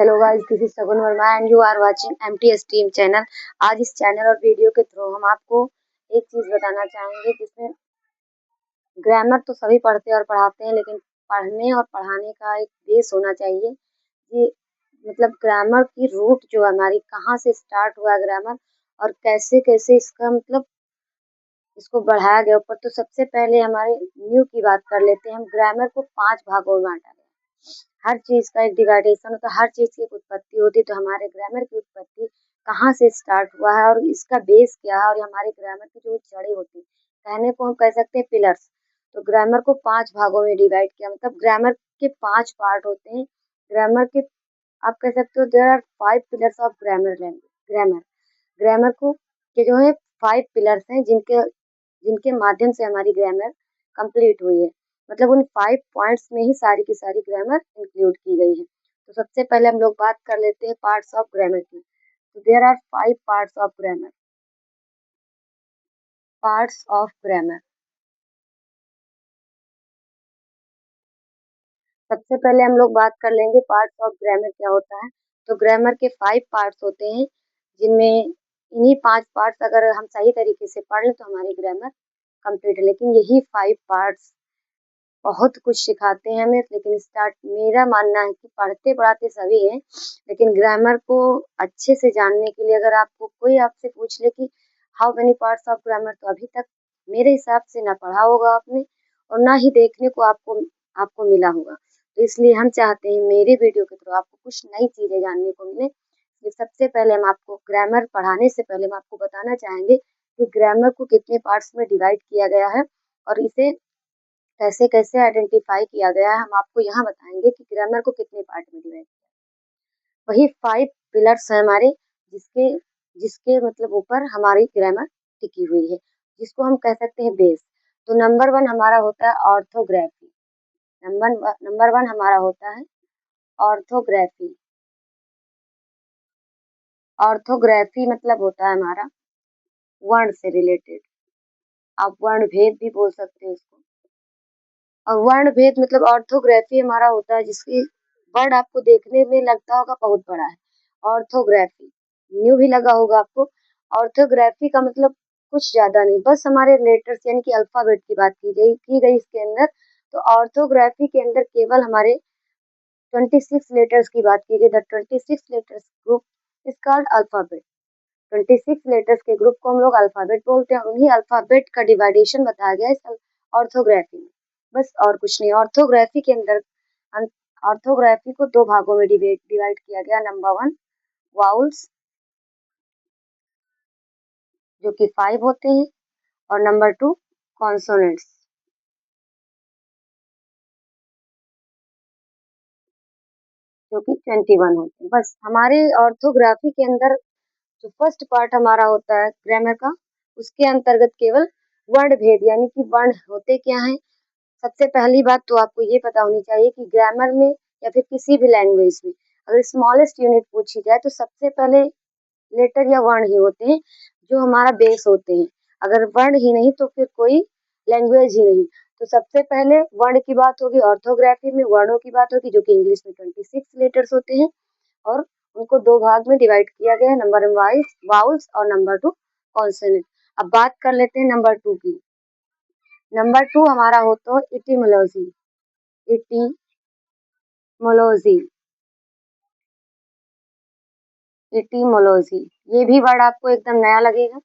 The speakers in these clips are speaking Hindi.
Hello guys, this is Sagun Verma and you are watching MTS team channel. आज इस चैनल और वीडियो के थ्रू हम आपको एक चीज बताना चाहेंगे जिसमें ग्रामर तो सभी पढ़ते और पढ़ाते हैं, लेकिन पढ़ने और पढ़ाने का एक बेस होना चाहिए। ये मतलब ग्रामर की रूट जो हमारी कहाँ से स्टार्ट हुआ ग्रामर और कैसे कैसे इसका मतलब इसको बढ़ाया गया ऊपर। तो सबसे पहले हमारे न्यू की बात कर लेते हैं। हम ग्रामर को 5 भागों में बांटा गया। हर चीज का एक डिवाइडेशन होता है, हर चीज की एक उत्पत्ति होती है। तो हमारे ग्रामर की उत्पत्ति कहाँ से स्टार्ट हुआ है और इसका बेस क्या है, और हमारे ग्रामर की जो जड़ें होती है, कहने को हम कह सकते हैं पिलर्स। तो ग्रामर को 5 भागों में डिवाइड किया, मतलब ग्रामर के 5 पार्ट होते हैं। ग्रामर के आप कह सकते हो there are 5 pillars of grammar language. Grammar grammar को के जो है 5 पिलर्स हैं जिनके जिनके माध्यम से हमारी ग्रामर कंप्लीट हुई है। मतलब उन 5 पॉइंट्स में ही सारी की सारी ग्रामर इंक्लूड की गई है। तो सबसे पहले हम लोग बात कर लेते हैं पार्ट्स ऑफ ग्रामर की। तो there are 5 parts of grammar. Parts of grammar, सबसे पहले हम लोग बात कर लेंगे पार्ट्स ऑफ ग्रामर क्या होता है। तो ग्रामर के 5 पार्ट्स होते हैं, जिनमें इन्हीं 5 पार्ट्स अगर हम सही तरीके से पढ़ लें तो हमारी ग्रामर कंप्लीट है। लेकिन यही 5 पार्ट्स बहुत कुछ सिखाते हैं हमें। लेकिन स्टार्ट मेरा मानना है कि पढ़ते पढ़ाते सभी हैं, लेकिन ग्रामर को अच्छे से जानने के लिए अगर आपको कोई आपसे पूछ ले कि how many parts of grammar, तो अभी तक मेरे हिसाब से ना पढ़ा होगा आपने और ना ही देखने को आपको आपको मिला होगा। तो इसलिए हम चाहते हैं मेरे वीडियो के थ्रू आपको कुछ नई चीजें जानने को मिले। ये सबसे पहले हम आपको ग्रामर पढ़ाने से पहले हम आपको बताना चाहेंगे कि ग्रामर को कितने पार्ट्स में डिवाइड किया गया है और इसे कैसे कैसे आइडेंटिफाई किया गया है। हम आपको यहाँ बताएंगे कि ग्रामर को कितने पार्ट में डिवाइड किया। वही 5 पिलर्स है हमारे, जिसके जिसके मतलब ऊपर हमारी ग्रामर टिकी हुई है, जिसको हम कह सकते हैं बेस। तो नंबर 1 हमारा होता है ऑर्थोग्राफी। नंबर 1 हमारा होता है ऑर्थोग्राफी। ऑर्थोग्राफी मतलब होता है हमारा वर्ण से रिलेटेड। आप वर्ण भेद भी बोल सकते हैं उसको। और वर्ण भेद मतलब ऑर्थोग्राफी हमारा होता है जिसकी वर्ड आपको देखने में लगता होगा बहुत बड़ा है। ऑर्थोग्राफी न्यू भी लगा होगा आपको। ऑर्थोग्राफी का मतलब कुछ ज्यादा नहीं, बस हमारे लेटर्स यानी कि अल्फाबेट की बात की गई इसके अंदर। तो ऑर्थोग्राफी के अंदर केवल हमारे 26 लेटर्स की बात की गई। The 26 letters group is called alphabet. 26 letters के ग्रुप को हम लोग अल्फाबेट बोलते हैं। उन्हीं अल्फाबेट का डिवाइडेशन बताया गया इस ऑर्थोग्राफी में, बस और कुछ नहीं। ऑर्थोग्राफी के अंदर ऑर्थोग्राफी को 2 भागों में डिवाइड किया गया। नंबर 1 वाउल्स जो कि 5 होते हैं, और नंबर 2 कॉन्सोनेंट्स जो कि 21 होते हैं। बस हमारे ऑर्थोग्राफी के अंदर जो फर्स्ट पार्ट हमारा होता है ग्रामर का, उसके अंतर्गत केवल वर्ण भेद यानी कि वर्ण होते क्या हैं। सबसे पहली बात तो आपको ये पता होनी चाहिए कि ग्रामर में या फिर किसी भी लैंग्वेज में अगर स्मॉलेस्ट यूनिट पूछी जाए तो सबसे पहले लेटर या वर्ण ही होते हैं जो हमारा बेस होते हैं। अगर वर्ण ही नहीं तो फिर कोई लैंग्वेज ही नहीं। तो सबसे पहले वर्ण की बात होगी, ऑर्थोग्राफी में वर्णों की बात होगी जो कि इंग्लिश में 26 लेटर्स होते हैं, और उनको 2 भाग में डिवाइड किया गया है। नंबर 1 वाउल्स और नंबर 2 कॉन्सोनेंट। अब बात कर लेते हैं नंबर 2 की। नंबर 2 हमारा होता है इटिमोलॉजी। इटिमोलॉजी इटिमोलॉजी ये भी वर्ड आपको एकदम नया लगेगा।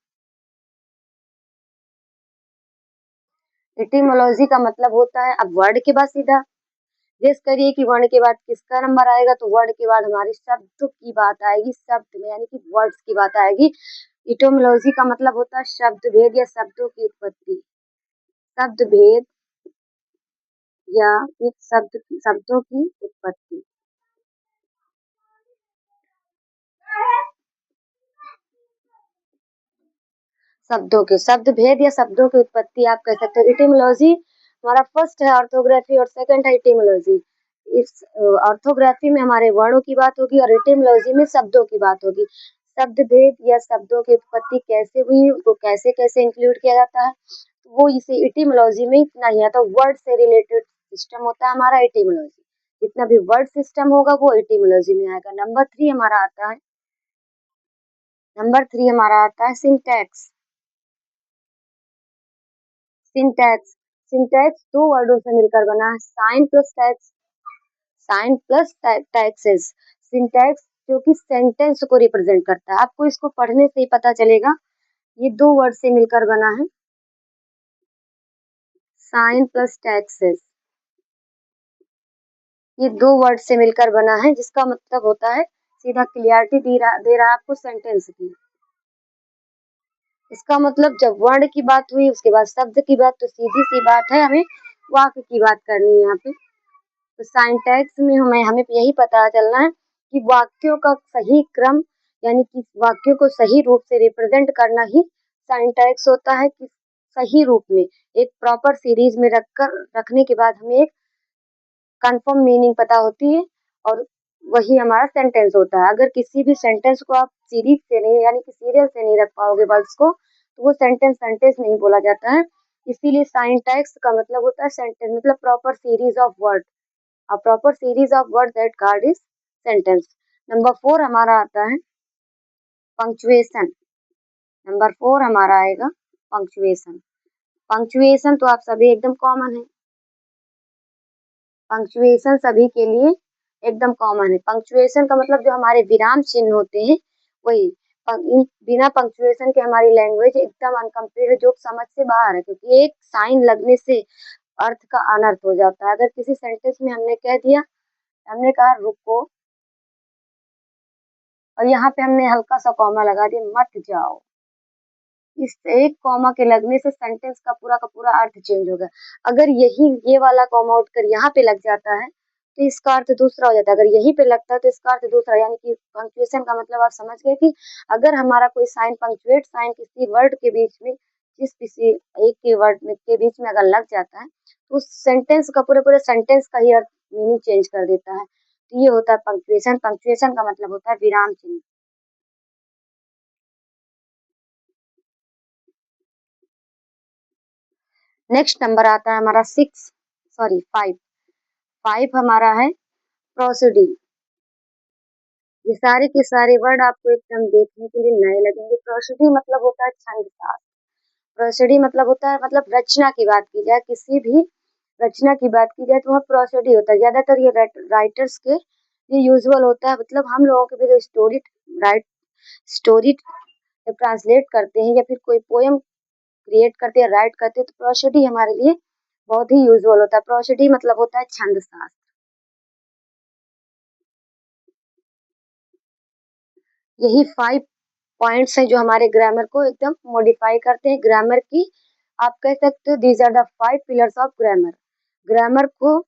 इटिमोलॉजी का मतलब होता है, अब वर्ड के बाद सीधा गेस करिए कि वर्ण के बाद किसका नंबर आएगा। तो वर्ड के बाद हमारे शब्द की बात आएगी, शब्द में यानी कि वर्ड्स की बात आएगी। इटोमोलॉजी का मतलब होता है शब्द भेद या शब्दों की उत्पत्ति। शब्द भेद या फिर शब्दों की उत्पत्ति। शब्दों के शब्द भेद या शब्दों की उत्पत्ति आप कह सकते हो। इटिमोलॉजी हमारा फर्स्ट है ऑर्थोग्राफी और सेकंड है इटिमोलॉजी। इस ऑर्थोग्राफी में हमारे वर्णों की बात होगी और इटिमोलॉजी में शब्दों की बात होगी। शब्द भेद या शब्दों की उत्पत्ति कैसे हुई, उसको कैसे कैसे इंक्लूड किया जाता है, वो इसे इटिमोलॉजी में इतना ही आता है। वर्ड से रिलेटेड सिस्टम होता है हमारा इटिमोलॉजी, जितना भी वर्ड सिस्टम होगा वो एटिमोलॉजी में आएगा। नंबर 3 हमारा आता है सिंटैक्स। सिंटैक्स सिंटैक्स दो वर्डों से मिलकर बना है, साइन प्लस टैक्सेस। सिंटैक्स जो कि सेंटेंस को रिप्रेजेंट करता है, आपको इसको पढ़ने से ही पता चलेगा। ये दो वर्ड से मिलकर बना है, साइन प्लस टैक्सेस। ये दो वर्ड से मिलकर बना है, जिसका मतलब होता है सीधा क्लियरिटी दे रहा है आपको सेंटेंस की। इसका मतलब जब वर्ण की बात हुई, उसके बाद शब्द की बात, तो सीधी सी बात है, हमें वाक्य की बात करनी है यहाँ पे। तो सिंटैक्स में हमें हमें यही पता चलना है कि वाक्यों का सही क्रम, यानी कि वाक्यों को सही रूप से रिप्रेजेंट करना ही सिंटैक्स होता है। कि सही रूप में एक प्रॉपर सीरीज में रखने के बाद हमें एक कंफर्म मीनिंग पता होती है, और वही हमारा सेंटेंस होता है। अगर किसी भी सेंटेंस को आप सीरीज से नहीं, यानी कि सीरियल से नहीं रख पाओगे वर्ड्स को, तो वो सेंटेंस सेंटेंस नहीं बोला जाता है। इसीलिए सिंटैक्स का मतलब होता है सेंटेंस, मतलब proper series of word. A proper series of words that guard is sentence. Number 4 हमारा आता है पंक्चुएशन। नंबर 4 हमारा आएगा पंक्चुएशन। पंक्चुएशन तो आप सभी एकदम कॉमन है, पंक्चुएशन सभी के लिए एकदम कॉमन है। पंक्चुएशन का मतलब जो हमारे विराम चिन्ह होते हैं वही। बिना पंक्चुएशन के हमारी लैंग्वेज एकदम अनकम्प्लीट है, जो समझ से बाहर है, क्योंकि एक साइन लगने से अर्थ का अनर्थ हो जाता है। अगर किसी सेंटेंस में हमने कह दिया, हमने कहा रुको, और यहाँ पे हमने हल्का सा कॉमा लगा दिया, मत जाओ, इस एक कॉमा के लगने से सेंटेंस का पूरा अर्थ चेंज हो गया। अगर यही ये वाला कॉमा उठकर यहाँ पे लग जाता है तो इसका अर्थ दूसरा हो जाता है। अगर यहीं पे लगता है तो इसका अर्थ दूसरा, यानी कि पंक्चुएशन का मतलब आप समझ गए कि अगर हमारा कोई साइन, पंक्चुएट साइन किसी वर्ड के बीच में, जिस किसी एक के वर्ड में के बीच में अगर लग जाता है तो उस सेंटेंस का पूरे सेंटेंस का ही अर्थ, मीनिंग चेंज कर देता है। तो ये होता है पंक्चुएशन। पंक्चुएशन का मतलब होता है विराम चिन्ह। नेक्स्ट नंबर आता है हमारा 5। 5 हमारा है प्रोसीडी। ये सारे के सारे वर्ड आपको एकदम देखने के लिए नए लगेंगे। प्रोसीडी मतलब होता है छंद साज। प्रोसीडी मतलब होता है, मतलब रचना की बात की जाए, किसी भी रचना की बात की जाए तो वह प्रोसीडी होता है। ज्यादातर ये राइटर्स के ये यूजुअल होता है, मतलब हम लोगों के भी जो स्टोरी ट्रांसलेट करते हैं या फिर कोई पोयम क्रिएट करते हैं, राइट करते हैं, तो प्रोसीडी हमारे लिए बहुत ही यूजुअल होता है। प्रोसीडी मतलब होता है छंद साज। यही 5 पॉइंट्स हैं जो हमारे ग्रामर को एकदम मॉडिफाई करते हैं। ग्रामर की आप कह सकते हो these are the 5 pillars of grammar. Grammar को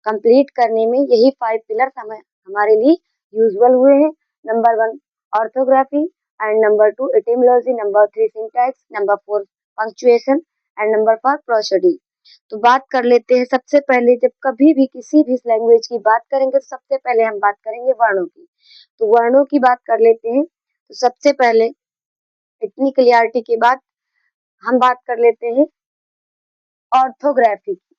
कंप्लीट करने में यही 5 पिलर्स हमारे लिए यूजुअल हुए हैं। Number 1 orthography, and number 2 etymology, number 3 syntax, number 4 punctuation, and number 5 प्रोसीडी। तो बात कर लेते हैं सबसे पहले, जब कभी भी किसी भी लैंग्वेज की बात करेंगे तो सबसे पहले हम बात करेंगे वर्णों की। तो वर्णों की बात कर लेते हैं। तो सबसे पहले इतनी क्लियरिटी के बाद हम बात कर लेते हैं ऑर्थोग्राफी की।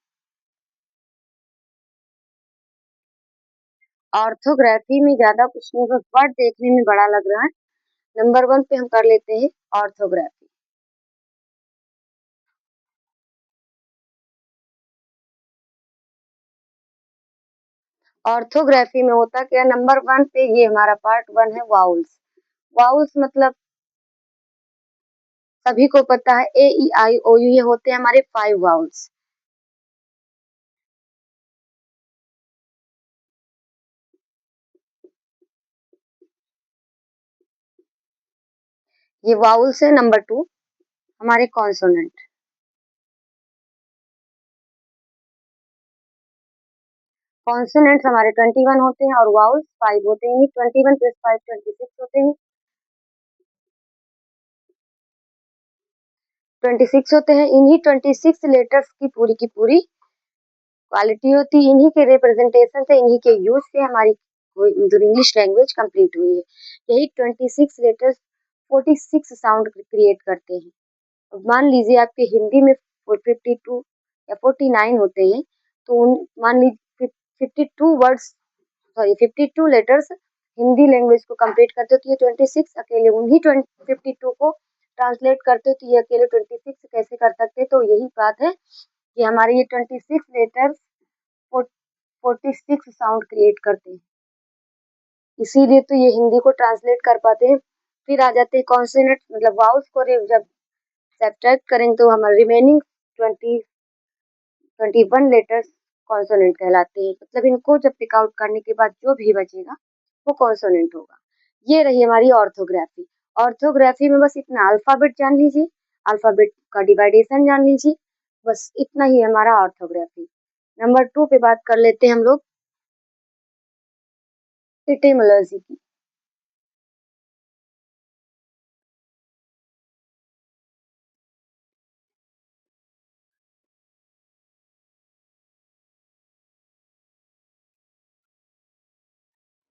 ऑर्थोग्राफी में ज्यादा कुछ नहीं, बस वर्ड देखने में बड़ा लग रहा है। नंबर 1 पे हम कर लेते हैं ऑर्थोग्राफी। ऑर्थोग्राफी में होता क्या, नंबर 1 पे ये हमारा पार्ट 1 है वाउल्स। वाउल्स मतलब सभी को पता है, A E I O U, ये होते हैं हमारे 5 वाउल्स। ये वाउल्स है। नंबर 2 हमारे कॉन्सोनेंट। कॉन्सोनेंट्स हमारे 21 होते हैं और वाउल्स 5 होते हैं। 21 + 5 26 होते हैं। 26 होते हैं। इन्हीं 26 लेटर्स की पूरी क्वालिटी होती है। इन्हीं के रिप्रेजेंटेशन से, इन्हीं के यूज से हमारी मतलब इंग्लिश लैंग्वेज कंप्लीट हुई है। यही 26 लेटर्स 46 साउंड क्रिएट करते हैं। अब मान लीजिए आपके हिंदी में 52 या 49 होते हैं, तो मान लीजिए 52 words, sorry 52 letters Hindi language को कंप्लीट करते हो तो ये 26 अकेले उन्हीं 52 को ट्रांसलेट करते हो तो ये अकेले 26 कैसे कर सकते हैं। तो यही बात है कि हमारे ये 26 लेटर्स 46 साउंड क्रिएट करते हैं, इसीलिए तो ये हिंदी को ट्रांसलेट कर पाते हैं। फिर आ जाते हैं कॉन्सोनेंट, मतलब वाउल्स को जब सब्ट्रैक्ट करेंगे तो हमारे रिमेनिंग 21 लेटर्स कॉन्सोनेंट कहलाते हैं, मतलब इनको जब पिक आउट करने के बाद जो भी बचेगा वो कॉन्सोनेंट होगा। ये रही हमारी ऑर्थोग्राफी। ऑर्थोग्राफी में बस इतना अल्फाबेट जान लीजिए, अल्फाबेट का डिवाइडेशन जान लीजिए, बस इतना ही हमारा ऑर्थोग्राफी। नंबर 2 पे बात कर लेते हैं हम लोग इटिमोलॉजी की।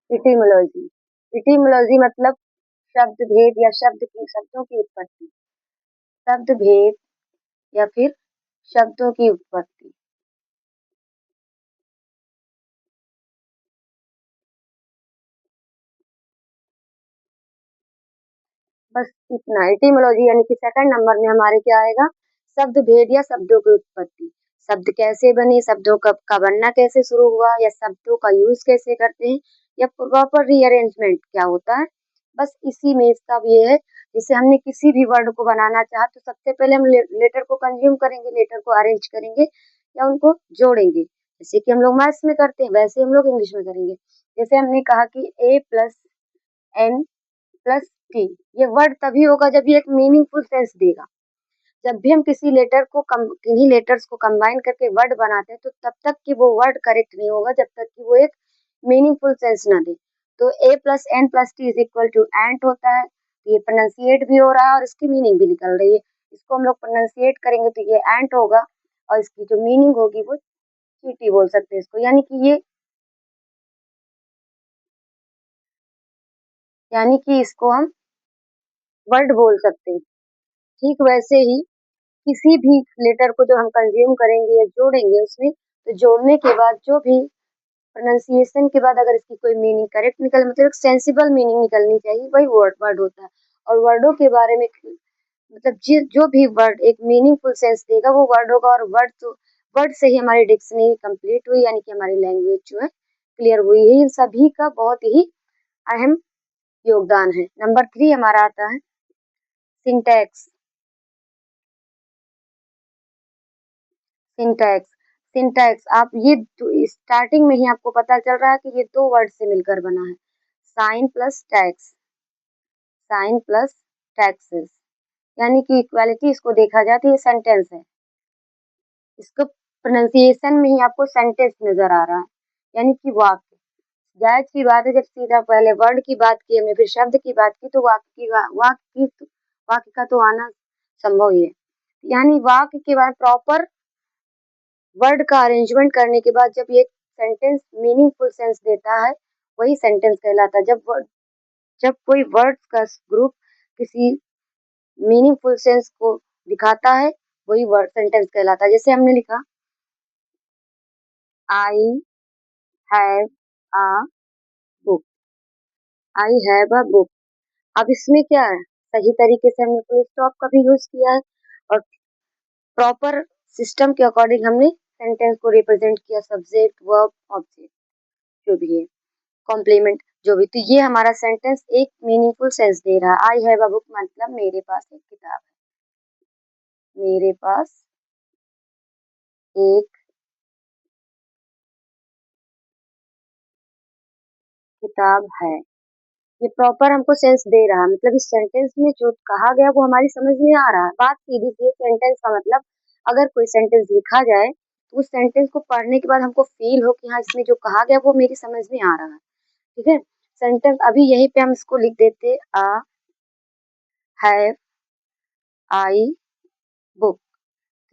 इटिमोलॉजी, इटिमोलॉजी मतलब शब्द भेद या शब्दों की उत्पत्ति, शब्द भेद या फिर शब्दों की उत्पत्ति। बस इतना। एटिमोलॉजी यानी कि सेकंड नंबर में हमारे क्या आएगा, शब्द भेद या शब्दों की उत्पत्ति। शब्द कैसे बने, शब्दों का बनना कैसे शुरू हुआ, या शब्दों का यूज कैसे करते हैं, या प्रॉपर रीअरेंजमेंट क्या होता है। बस इसी में इसका ये है, जैसे हमने किसी भी वर्ड को बनाना चाहा तो सबसे पहले हम लेटर को कंज्यूम करेंगे, लेटर को अरेंज करेंगे या उनको जोड़ेंगे, जैसे कि हम लोग मैथ्स में करते हैं वैसे हम लोग इंग्लिश में करेंगे। जैसे हमने कहा कि A+N प्लस टी, ये वर्ड तभी होगा जब ये एक मीनिंगफुल सेंस देगा। जब भी हम किसी लेटर को किन्हीं लेटर्स को कंबाइन करके वर्ड बनाते हैं तो तब तक कि वो वर्ड करेक्ट नहीं होगा जब तक कि वो एक मीनिंगफुल सेंस ना दे। तो A+N+T इज इक्वल टू एंट होता है, ये प्रोनाउंसिएट भी हो रहा है और इसकी मीनिंग भी निकल रही है। इसको हम लोग प्रोनाउंसिएट करेंगे तो ये एंट होगा और इसकी जो मीनिंग होगी वो चींटी बोल सकते हैं इसको, यानी कि इसको हम वर्ड बोल सकते हैं। ठीक वैसे ही किसी भी लेटर को जब हम कंज्यूम करेंगे या जोड़ेंगे उसमें, तो जोड़ने के बाद जो भी प्रोनाउंसिएशन के बाद अगर इसकी कोई मीनिंग करेक्ट निकल, मतलब एक सेंसिबल मीनिंग निकलनी चाहिए, वही वर्ड वर्ड होता है। और वर्डों के बारे में मतलब जो भी वर्ड एक मीनिंगफुल सेंस देगा वो वर्ड होगा, और वर्ड से ही हमारी डिक्शनरी कंप्लीट हुई, यानी कि हमारी लैंग्वेज जो है क्लियर हुई है। इन सभी का बहुत ही अहम योगदान है। नंबर 3 हमारा आता है सिंटैक्स। सिंटैक्स, सिंटैक्स आप ये स्टार्टिंग में ही आपको पता चल रहा है कि ये दो वर्ड से मिलकर बना है, sign plus tax, sign plus taxes, यानी कि इक्वालिटी इसको देखा जाए तो ये सेंटेंस है। इसको प्रोनाउंसिएशन में ही आपको सेंटेंस नजर आ रहा है, यानी कि वाक्य। जायज सी बात है, जब सीधा पहले वर्ड की बात की हमने फिर शब्द की बात की तो वाक्य का तो आना संभव ही है। यानी वाक्य के बाद प्रॉपर वर्ड का अरेंजमेंट करने के बाद जब ये सेंटेंस मीनिंगफुल सेंस देता है वही सेंटेंस कहलाता है। जब कोई वर्ड्स का ग्रुप किसी मीनिंगफुल सेंस को दिखाता है वही वर्ड सेंटेंस कहलाता है। जैसे हमने लिखा I have a book, I have a book. अब इसमें क्या है, सही तरीके से हमने फुल स्टॉप का भी यूज किया है और प्रॉपर सिस्टम के अकॉर्डिंग हमने सेंटेंस को रिप्रेजेंट किया, सब्जेक्ट वर्ब ऑब्जेक्ट जो भी है, कॉम्प्लीमेंट जो भी। तो ये हमारा सेंटेंस एक मीनिंगफुल सेंस दे रहा है। आई हैव अ बुक मतलब मेरे पास एक किताब है, मेरे पास एक किताब है। ये प्रॉपर हमको सेंस दे रहा है, मतलब इस सेंटेंस में जो कहा गया वो हमारी समझ में आ रहा है। बात सीधी सी सेंटेंस का मतलब, अगर कोई सेंटेंस लिखा जाए तो उस सेंटेंस को पढ़ने के बाद हमको फील हो कि हाँ इसमें जो कहा गया वो मेरी समझ में आ रहा है। ठीक है, सेंटेंस अभी यहीं पे हम इसको लिख देते आ हैव आई बुक।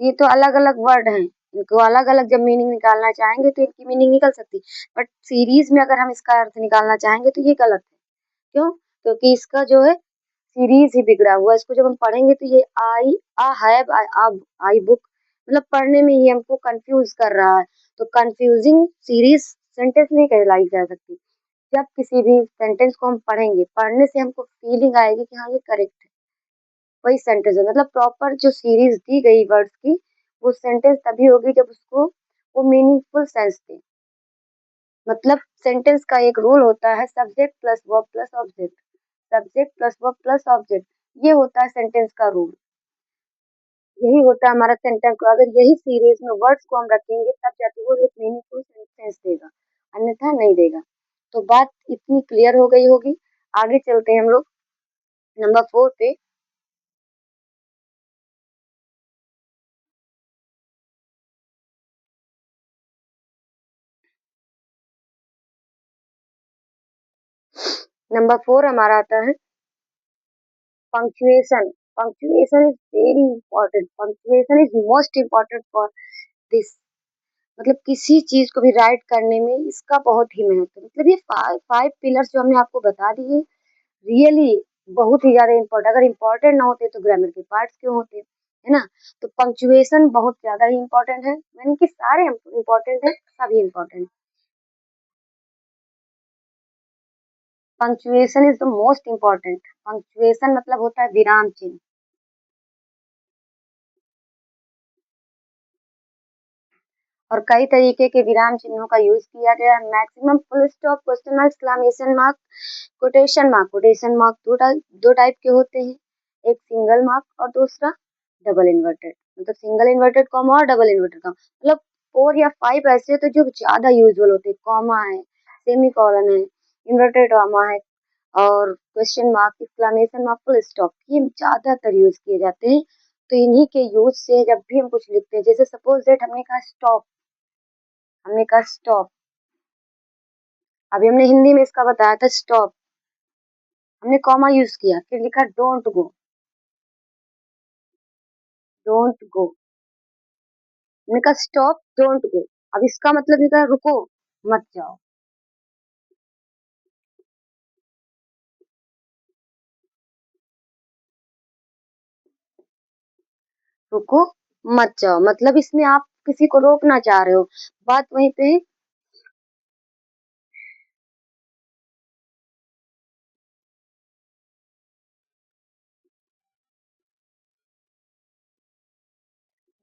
ये तो अलग अलग वर्ड हैं, इनको अलग अलग जब मीनिंग निकालना चाहेंगे तो इनकी मीनिंग निकल सकती है, बट सीरीज में अगर हम इसका अर्थ निकालना चाहेंगे तो ये गलत है। क्यों? क्योंकि इसका जो है सीरीज ही बिगड़ा हुआ है। इसको जब हम पढ़ेंगे तो ये आई आ हैव आई बुक मतलब पढ़ने में ही हमको कंफ्यूज कर रहा है। तो कंफ्यूजिंग सीरीज सेंटेंस नहीं कहलाई जा सकती। जब किसी भी सेंटेंस को हम पढ़ेंगे, पढ़ने से हमको फीलिंग आएगी कि हाँ ये करेक्ट है, वही सेंटेंस है। मतलब प्रॉपर जो सीरीज दी गई वर्ड्स की, वो सेंटेंस तभी होगी जब उसको वो मीनिंगफुल सेंस दे। मतलब सेंटेंस का एक रूल होता है, subject plus verb plus object, subject plus verb plus object, ये होता है सेंटेंस का रूल। यही होता है हमारा सेंटेंस को, अगर यही सीरीज में वर्ड्स को हम रखेंगे तब जाके वो एक मीनिंगफुल सेंटेंस देगा, अन्यथा नहीं देगा। तो बात इतनी क्लियर हो गई होगी। आगे चलते हैं हम लोग नंबर 4 पे। नंबर 4 हमारा आता है punctuation. Punctuation is very important, punctuation is most important for this. मतलब किसी चीज को भी राइट करने में इसका बहुत ही महत्व है। मतलब ये फाइव पिलर्स जो हमने आपको बता दिए, रियली बहुत ही ज्यादा इम्पोर्टेंट। अगर इम्पोर्टेंट ना होते तो ग्रामर के पार्ट्स क्यों होते, है ना। तो पंक्चुएशन बहुत ज्यादा ही इम्पोर्टेंट है, यानी कि सारे इम्पोर्टेंट है, सभी important. Punctuation is the most important. Punctuation मतलब होता है विराम चिन्ह। और कई तरीके के विराम चिन्हों का यूज किया गया है। Maximum full stop, question mark, exclamation mark, quotation mark. Quotation mark दो टाइप के होते हैं, एक सिंगल मार्क और दूसरा डबल इन्वर्टेड। मतलब सिंगल इन्वर्टेड कॉमा और डबल इन्वर्टेड कॉमा। मतलब 4 या 5 ऐसे तो जो ज्यादा यूजुअल होते हैं, कॉमा है, सेमी कॉलन है, इन्वर्टेड कॉमा है, और question mark, exclamation mark, full stop, ये ज्यादातर यूज किए जाते हैं। तो इन्हीं के यूज से जब भी हम कुछ लिखते हैं, जैसे सपोज दैट हमने कहा स्टॉप, हमने कहा स्टॉप, अभी हमने हिंदी में इसका बताया था स्टॉप, हमने कॉमा यूज किया, फिर लिखा डोंट गो, डोंट गो, हमने कहा स्टॉप डोंट गो। अब इसका मतलब ये था रुको मत जाओ, रुको मत जाओ, मतलब इसमें आप किसी को रोकना चाह रहे हो। बात वहीं पे है,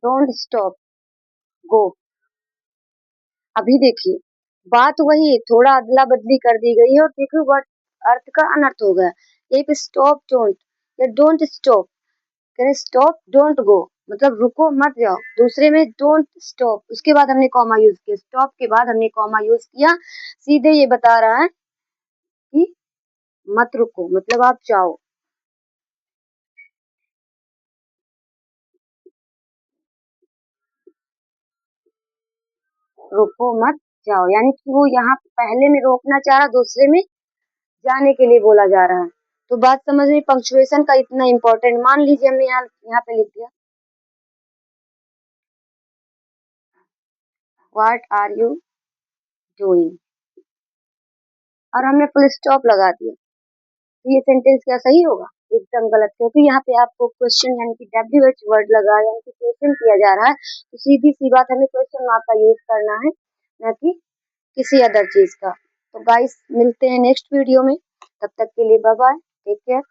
डोंट स्टॉप गो। अभी देखिए बात वही है, थोड़ा अदला बदली कर दी गई है, और देखो वर्ड अर्थ का अनर्थ हो गया। यही पे स्टॉप डोंट या डोंट स्टॉप, कह रहे स्टॉप डोंट गो, मतलब रुको मत जाओ। दूसरे में डोंट स्टॉप, उसके बाद हमने कॉमा यूज किया, स्टॉप के बाद हमने कॉमा यूज किया, सीधे ये बता रहा है कि मत रुको, मतलब आप जाओ, रुको मत जाओ, यानी कि वो यहाँ पहले में रोकना चाह रहा, दूसरे में जाने के लिए बोला जा रहा है। तो बात समझ में, पंक्चुएशन का इतना इंपॉर्टेंट। मान लीजिए हमने यहाँ पे लिख दिया व्हाट आर यू डूइंग, और हमने फुल स्टॉप लगा दिया, तो ये सेंटेंस क्या सही होगा? एकदम गलत, क्योंकि यहाँ पे आपको क्वेश्चन यानी कि WH वर्ड लगा, यानी कि क्वेश्चन किया जा रहा है। तो सीधी सी बात, हमें क्वेश्चन मार्क का यूज करना है, ना कि किसी अदर चीज का। तो गाइस मिलते हैं नेक्स्ट वीडियो में, तब तक के लिए बाय बाय, टेक केयर।